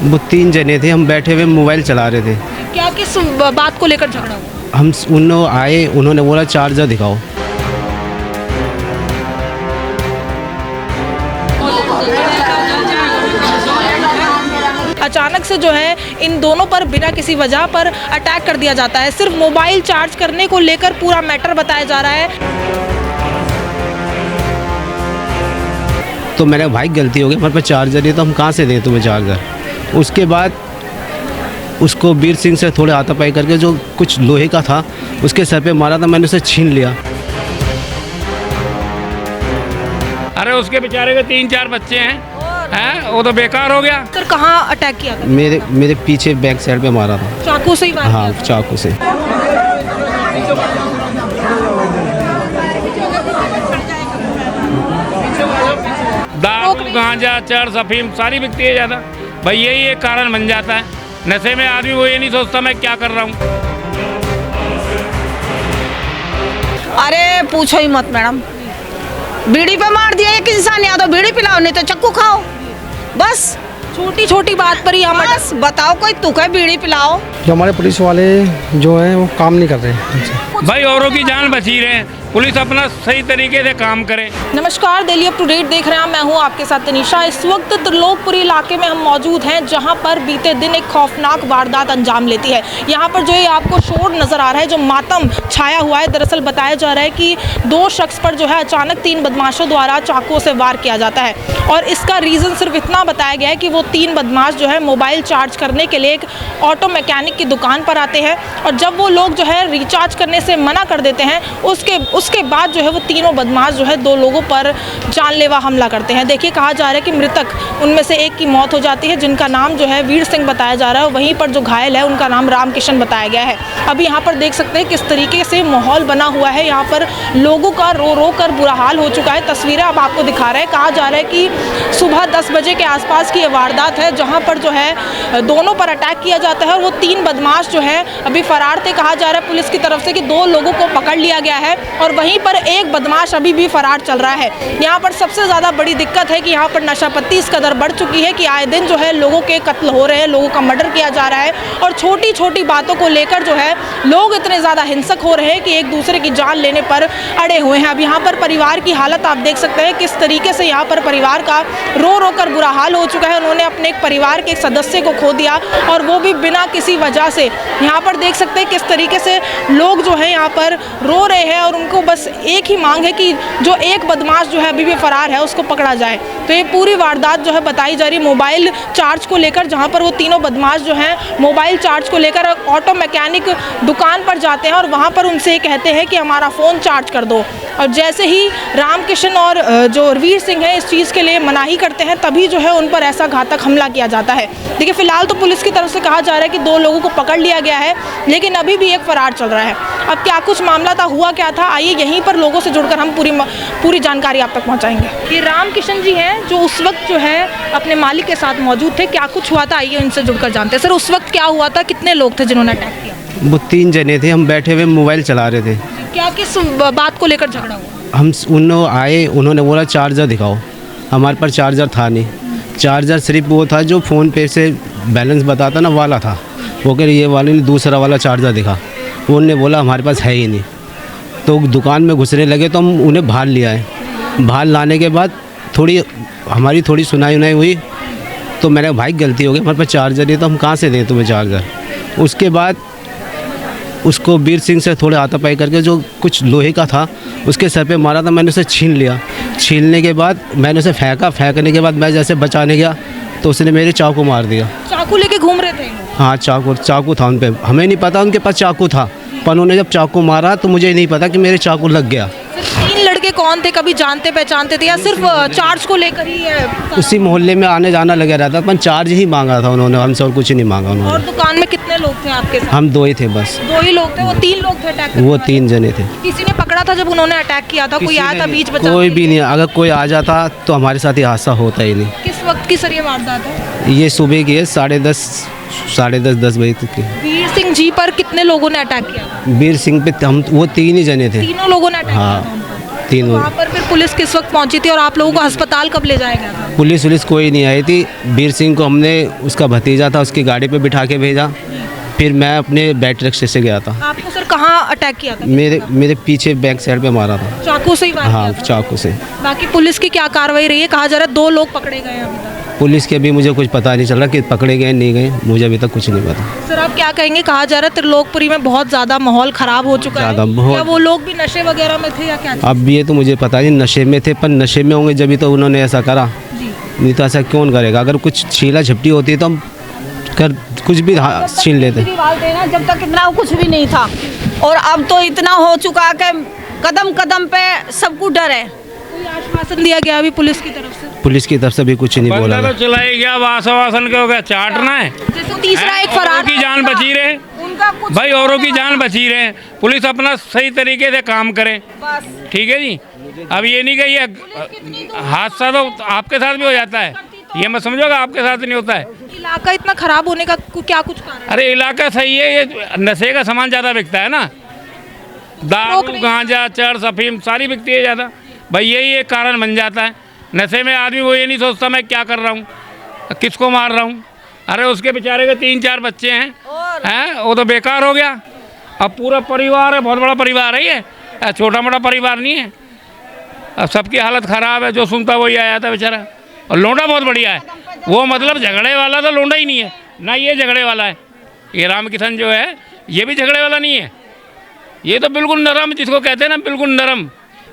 वो 3 जने थे, हम बैठे हुए मोबाइल चला रहे थे। क्या किस बात को लेकर झगड़ा हुआ? हम उन्होंने आए, उन्होंने बोला चार्जर दिखाओ। अचानक से जो है इन दोनों पर बिना किसी वजह पर अटैक कर दिया जाता है। सिर्फ मोबाइल चार्ज करने को लेकर पूरा मैटर बताया जा रहा है। तो मेरे भाई गलती हो गई, हमारे पास चार्जर नहीं तो हम कहाँ से दें तुम्हें चार्जर। उसके बाद उसको वीर सिंह से थोड़े हाथापाई करके जो कुछ लोहे का था उसके सर पे मारा था, मैंने उसे छीन लिया। अरे उसके बेचारे के 3-4 बच्चे हैं वो तो बेकार हो गया। सर कहाँ अटैक किया था? मेरे पीछे बैक साइड पे मारा था। चाकू से ही मारा? हाँ, चाकू से। दारू, गांजा, चरस, अफीम सारी बिकती है ज़्यादा। भाई यही एक कारण बन जाता है। नशे में आदमी वो ये नहीं सोचता मैं क्या कर रहा हूँ। अरे पूछो ही मत मैडम, बीड़ी पे मार दिया एक इंसान। या तो बीड़ी पिलाओ नहीं तो चक्कू खाओ, बस छोटी छोटी बात पर ही हम बस बताओ कोई तुक है बीड़ी पिलाओ। जो हमारे पुलिस वाले जो हैं वो काम नहीं कर रहे हैं। भाई औरों की जान बची रहे, पुलिस अपना सही तरीके से काम करे। नमस्कार, दिल्ली अप टू डेट देख रहे हैं। मैं हूं आपके साथ तनीषा। इस वक्त त्रिलोकपुरी इलाके में हम मौजूद हैं, जहां पर बीते दिन एक खौफनाक वारदात अंजाम लेती है। यहां पर जो है आपको शोर नजर आ रहा है, जो मातम छाया हुआ है। दरअसल बताया जा रहा है कि 2 शख्स पर जो है अचानक 3 बदमाशों द्वारा चाकुओं से वार किया जाता है। और इसका रीज़न सिर्फ इतना बताया गया है कि वो 3 बदमाश जो है मोबाइल चार्ज करने के लिए एक ऑटो मैकेनिक की दुकान पर आते हैं, और जब वो लोग जो है रिचार्ज करने से मना कर देते हैं, उसके बाद जो है वो तीनों बदमाश जो है 2 लोगों पर जानलेवा हमला करते हैं। देखिए, कहा जा रहा है कि मृतक उनमें से एक की मौत हो जाती है, जिनका नाम जो है वीर सिंह बताया जा रहा है। वहीं पर जो घायल है उनका नाम रामकिशन बताया गया है। अभी यहाँ पर देख सकते हैं किस तरीके से माहौल बना हुआ है। यहाँ पर लोगों का रो रो कर बुरा हाल हो चुका है। तस्वीरें अब आपको दिखा रहे हैं। कहा जा रहा है कि सुबह 10 बजे के आसपास की ये वारदात है, जहाँ पर जो है दोनों पर अटैक किया जाता है। और वो 3 बदमाश जो है अभी फरार थे। कहा जा रहा है पुलिस की तरफ से कि 2 लोगों को पकड़ लिया गया है, और वहीं पर एक बदमाश अभी भी फरार चल रहा है। यहाँ पर सबसे ज़्यादा बड़ी दिक्कत है कि यहाँ पर नशापत्ती इस कदर बढ़ चुकी है कि आए दिन जो है लोगों के कत्ल हो रहे हैं, लोगों का मर्डर किया जा रहा है, और छोटी छोटी बातों को लेकर जो है लोग इतने ज़्यादा हिंसक हो रहे हैं कि एक दूसरे की जान लेने पर अड़े हुए हैं। अब यहाँ पर परिवार की हालत आप देख सकते हैं किस तरीके से यहाँ पर परिवार का रो रो कर बुरा हाल हो चुका है। उन्होंने अपने एक परिवार के एक सदस्य को खो दिया, और वो भी बिना किसी वजह से। यहाँ पर देख सकते हैं किस तरीके से लोग जो है यहाँ पर रो रहे हैं, और उनको बस एक ही मांग है कि जो एक बदमाश जो है अभी भी फरार है उसको पकड़ा जाए। तो ये पूरी वारदात जो है बताई जा रही मोबाइल चार्ज को लेकर, जहाँ पर वो तीनों बदमाश जो हैं मोबाइल चार्ज को लेकर ऑटो मैकेनिक दुकान पर जाते हैं, और वहाँ पर उनसे कहते हैं कि हमारा फ़ोन चार्ज कर दो। और जैसे ही रामकिशन और जो वीर सिंह है इस चीज़ के लिए मनाही करते हैं, तभी जो है उन पर ऐसा घातक हमला किया जाता है। देखिए, फिलहाल तो पुलिस की तरफ से कहा जा रहा है कि 2 लोगों को पकड़ लिया गया है, लेकिन अभी भी एक फरार चल रहा है। अब क्या कुछ मामला था, हुआ क्या था, आइए यहीं पर लोगों से जुड़कर हम पूरी जानकारी आप तक पहुंचाएंगे। ये रामकिशन जी हैं जो उस वक्त जो है अपने मालिक के साथ मौजूद थे। क्या कुछ हुआ था, आइए उनसे जुड़कर जानते हैं। सर, उस वक्त क्या हुआ था, कितने लोग थे जिन्होंने अटैक किया? वो 3 जने थे, हम बैठे हुए मोबाइल चला रहे थे। क्या किस बात को लेकर झगड़ा हुआ? हम उन्होंने आए, उन्होंने बोला चार्जर दिखाओ। हमारे पास चार्जर था नहीं। चार्जर सिर्फ वो था जो फ़ोन पे से बैलेंस बताता ना वाला था। वो कह रही ये वाले ने दूसरा वाला चार्जर दिखा। वो उन्होंने बोला हमारे पास है ही नहीं। तो दुकान में घुसने लगे तो हम उन्हें बाहर लिया है। बाहर लाने के बाद हमारी थोड़ी सुनाई हुई। तो मैंने भाई गलती हो गई, हमारे पास चार्जर नहीं तो हम कहाँ से दें तुम्हें चार्जर। उसके बाद उसको वीर सिंह से थोड़े हाथापाई करके जो कुछ लोहे का था उसके सर पे मारा था, मैंने उसे छीन लिया। छीनने के बाद मैंने उसे फेंकने के बाद मैं जैसे बचाने गया तो उसने मेरे चाकू मार दिया। चाकू लेके घूम रहे थे? हाँ, चाकू था उन पे। हमें नहीं पता उनके पास चाकू था, पर उन्होंने जब चाकू मारा तो मुझे नहीं पता कि मेरे चाकू लग गया। 3 लड़के कौन थे, कभी जानते पहचानते थे या सिर्फ चार्ज को लेकर ही है? उसी मोहल्ले में आने जाना लगा रहता, पर चार्ज ही मांगा था उन्होंने, हमसे और कुछ नहीं मांगा उन्होंने। और दुकान में कितने लोग थे आपके साथ? हम 2 ही थे बस। 2 ही लोग थे? वो 3 लोग थे अटैक? वो 3 जने थे। किसी ने पकड़ा था जब उन्होंने अटैक किया था? कोई आया था बीच बचाने? कोई भी नहीं। अगर कोई आ जाता तो हमारे साथ ये हादसा होता ही नहीं। किस वक्त की सर ये वारदात है? ये सुबह की है, 10:30 बजे तक की। वीर सिंह जी पर कितने लोगों ने अटैक किया? वीर सिंह पे हम वो 3 ही जने थे। तीनों लोगों ने अटैक हाँ। किया था? तीनों। वहाँ पर फिर पुलिस किस वक्त पहुंची थी और आप लोगों को अस्पताल कब ले जाया गया था? पुलिस कोई नहीं आई थी। वीर सिंह को हमने, उसका भतीजा था, उसकी गाड़ी पे बिठा के भेजा। फिर मैं अपने बैटरी रिक्शे से गया था। आपको सर कहाँ अटैक किया था? मेरे पीछे बैक साइड पे मारा था। चाकू से ही वार हाँ, किया था? चाकू से। बाकी पुलिस की क्या कार्रवाई रही है? कहा जा रहा है 2 लोग पकड़े गए हैं अभी तक। पुलिस के अभी मुझे कुछ पता नहीं चल रहा कि पकड़े गए नहीं गए, मुझे अभी तक कुछ नहीं पता। सर आप क्या कहेंगे? कहा जा रहा है त्रिलोकपुरी में बहुत ज़्यादा माहौल ख़राब हो चुका है। ज़्यादा बहुत। क्या वो लोग भी नशे वगैरह में थे या क्या? अब ये तो मुझे पता नहीं, नशे में थे, पर नशे में होंगे जब तो उन्होंने ऐसा करा। नहीं तो ऐसा कौन करेगा? अगर कुछ छीला झपटी होती तो हम कुछ भी छीन लेते। देना जब तक इतना कुछ भी नहीं था, और अब तो इतना हो चुका कि कदम कदम पे सबको डर है। कोई आश्वासन दिया गया अभी पुलिस की तरफ से? पुलिस की तरफ से भी कुछ नहीं बोला बंदा तो चला ही गया, वासन के हो गया, चाटना है। जैसे तीसरा एक औरों फरार की जान बची रहे उनका कुछ भाई, औरों की जान बची रहे। पुलिस अपना सही तरीके से काम करे, बस। ठीक है जी। अब ये नहीं कि ये हादसा तो आपके साथ भी हो जाता है, ये मत समझोगा आपके साथ नहीं होता है। इलाका इतना खराब होने का क्या कुछ कारण है? अरे इलाका सही है, ये नशे का सामान ज़्यादा बिकता है ना, दारू गांजा चरस अफीम सारी बिकती है ज़्यादा। भाई यही एक कारण बन जाता है। नशे में आदमी वो ये नहीं सोचता मैं क्या कर रहा हूँ, किसको मार रहा हूँ। अरे उसके बेचारे के 3-4 बच्चे हैं, वो तो बेकार हो गया। अब पूरा परिवार है, बहुत बड़ा परिवार है ये, छोटा मोटा परिवार नहीं है। अब सबकी हालत ख़राब है, जो सुनता वही आया था बेचारा। और लोंडा बहुत बढ़िया है, वो मतलब झगड़े वाला तो लोंडा ही नहीं है ना, ये झगड़े वाला है। ये रामकिशन जो है ये भी झगड़े वाला नहीं है, ये तो बिल्कुल नरम, जिसको कहते हैं ना बिल्कुल नरम।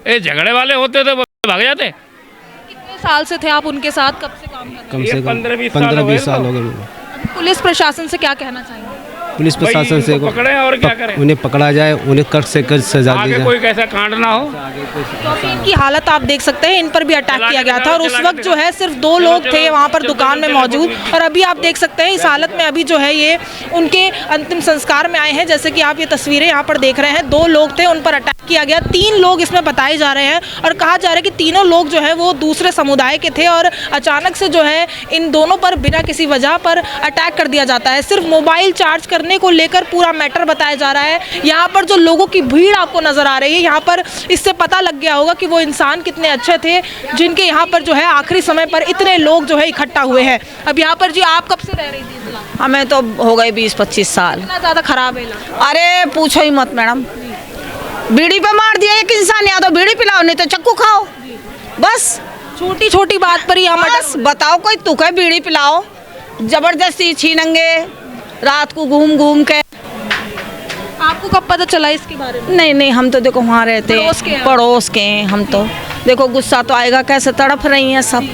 ये झगड़े वाले होते तो वो भाग जाते। कितने साल से थे आप उनके साथ? कब से काम कर रहे कम से कम 15-20 साल हो गए। हैं? पुलिस प्रशासन से क्या कहना चाहेंगे? पुलिस प्रशासन से पकड़े और क्या करें, उन्हें पकड़ा जाए, उन्हें कट से कट सजा दी आगे जाए। कोई कैसा कांड ना हो। तो अभी इनकी हालत आप देख सकते हैं, इन पर भी अटैक किया गया था और उस वक्त जो है सिर्फ 2 लोग थे वहाँ पर दुकान में मौजूद। और अभी आप देख सकते हैं इस हालत में अभी जो है ये उनके अंतिम संस्कार में आए हैं। जैसे कि आप ये तस्वीरें यहाँ पर देख रहे हैं, 2 लोग थे, उन पर अटैक किया गया। 3 लोग इसमें बताए जा रहे हैं और कहा जा रहा है कि तीनों लोग जो है वो दूसरे समुदाय के थे और अचानक से जो है इन दोनों पर बिना किसी वजह पर अटैक कर दिया जाता है। सिर्फ मोबाइल चार्ज करने को लेकर पूरा मैटर बताया जा रहा है। यहाँ पर जो लोगों की भीड़ आपको नजर आ रही है, यहाँ पर इससे पता लग गया होगा कि वो इंसान कितने अच्छे थे जिनके यहाँ पर जो है आखिरी समय पर इतने लोग जो है इकट्ठा हुए हैं। अब यहाँ पर जी आप कब से रह रही थी इस इलाके में? हमें तो हो गए 20-25 साल। इतना ज़्यादा खराब है इलाका? अरे पूछो ही मत मैडम, बीड़ी पे मार दिया एक इंसान, या तो बीड़ी पिलाओ नहीं तो चक्कू खाओ। बस छोटी छोटी बात पर ही हम बस बताओ, कोई तुक है बीड़ी पिलाओ, जबरदस्ती छीनेंगे रात को घूम घूम के। आपको कब पता चला इसके बारे में? नहीं, हम तो देखो वहाँ रहते हैं, पड़ोस के हैं हम तो। देखो गुस्सा तो आएगा, कैसे तड़प रही हैं सब।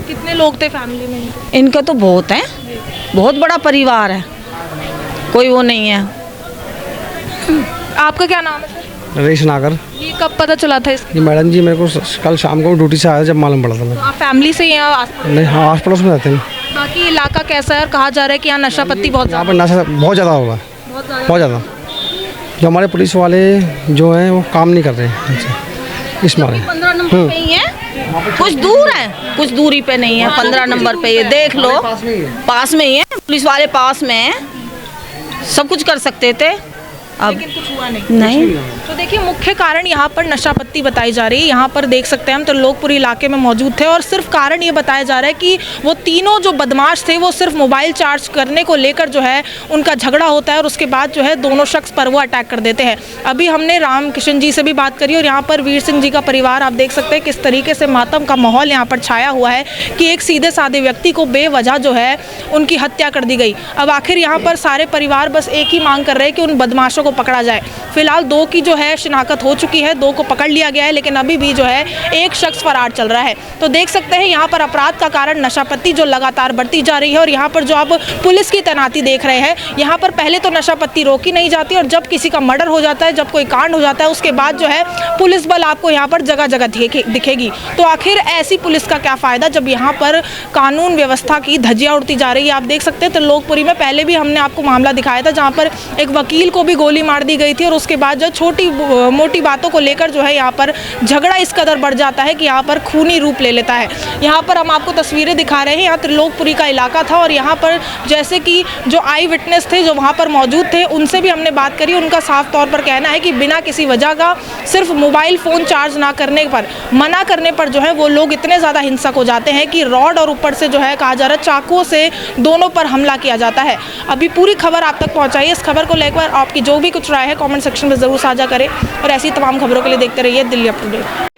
कितने लोग थे फैमिली में? इनके तो बहुत हैं, बहुत बड़ा परिवार है, कोई वो नहीं है। आपका क्या नाम है सर? नरेश नागर। ये कब पता चला था इसके? जी मैडम जी, मेरे को कल शाम को ड्यूटी से आया जब मालूम पड़ा था मेरे। आप फैमिली से यहाँ आस-पास? नहीं, हाँ आस पड़ोस में रहते हैं। बाकी इलाका कैसा है? और कहा जा रहा है कि यहाँ नशा पत्ती बहुत यहाँ पर नशा बहुत ज़्यादा होगा, बहुत ज़्यादा। जो हमारे पुलिस वाले जो हैं वो काम नहीं कर रहे हैं इस मारे। 15 नंबर पे ही है, कुछ दूर है, कुछ दूरी पे नहीं है। 15 नंबर पे ये देख लो, पास में ही है, पुलिस वाले पास में है, सब कुछ कर सकते थे। अब लेकिन कुछ हुआ नहीं। नहीं। तो देखिए मुख्य कारण यहाँ पर नशा पत्ती बताई जा रही है। यहाँ पर देख सकते हैं हम त्रिलोकपुरी इलाके में मौजूद थे और सिर्फ कारण ये बताया जा रहा है कि वो तीनों जो बदमाश थे वो सिर्फ मोबाइल चार्ज करने को लेकर जो है उनका झगड़ा होता है और उसके बाद जो है दोनों शख्स पर वो अटैक कर देते हैं। अभी हमने रामकिशन जी से भी बात करी और यहाँ पर वीर सिंह जी का परिवार आप देख सकते हैं किस तरीके से मातम का माहौल यहाँ पर छाया हुआ है कि एक सीधे साधे व्यक्ति को बेवजह जो है उनकी हत्या कर दी गई। अब आखिर यहाँ पर सारे परिवार बस एक ही मांग कर रहे हैं कि उन बदमाशों को पकड़ा जाए। फिलहाल 2 की जो है शिनाख्त हो चुकी है, 2 को पकड़ लिया गया है, लेकिन अभी भी जो है एक शख्स फरार चल रहा है। तो देख सकते हैं यहाँ पर अपराध का कारण नशापत्ती जो लगातार बढ़ती जा रही है और यहाँ पर जो आप पुलिस की तैनाती देख रहे हैं, यहाँ पर पहले तो नशापत्ती रोकी नहीं जाती और जब किसी का मर्डर हो जाता है, जब कोई कांड हो जाता है, उसके बाद जो है पुलिस बल आपको यहाँ पर जगह जगह दिखेगी। तो आखिर ऐसी पुलिस का क्या फ़ायदा जब यहाँ पर कानून व्यवस्था की धज्जियाँ उड़ती जा रही है। आप देख सकते हैं त्रिलोकपुरी में पहले भी हमने आपको मामला दिखाया था जहाँ पर एक वकील को भी गोली गोली मार दी गई थी और उसके बाद जो छोटी मोटी बातों को लेकर जो है यहाँ पर झगड़ा इस कदर बढ़ जाता है कि यहाँ पर खूनी रूप ले लेता है। यहाँ पर हम आपको तस्वीरें दिखा रहे हैं, यहाँ त्रिलोकपुरी का इलाका था और यहाँ पर जैसे कि जो आई विटनेस थे जो वहाँ पर मौजूद थे उनसे भी हमने बात करी। उनका साफ तौर पर कहना है कि बिना किसी वजह का सिर्फ मोबाइल फ़ोन चार्ज ना करने पर, मना करने पर जो है वो लोग इतने ज़्यादा हिंसक हो जाते हैं कि रॉड और ऊपर से जो है कहा जा रहा है चाकुओं से दोनों पर हमला किया जाता है। अभी पूरी खबर आप तक पहुँचाइए। इस खबर को लेकर आपकी जो भी कुछ राय है कमेंट सेक्शन में ज़रूर साझा करें और ऐसी तमाम खबरों के लिए देखते रहिए दिल्ली अप टू डेट।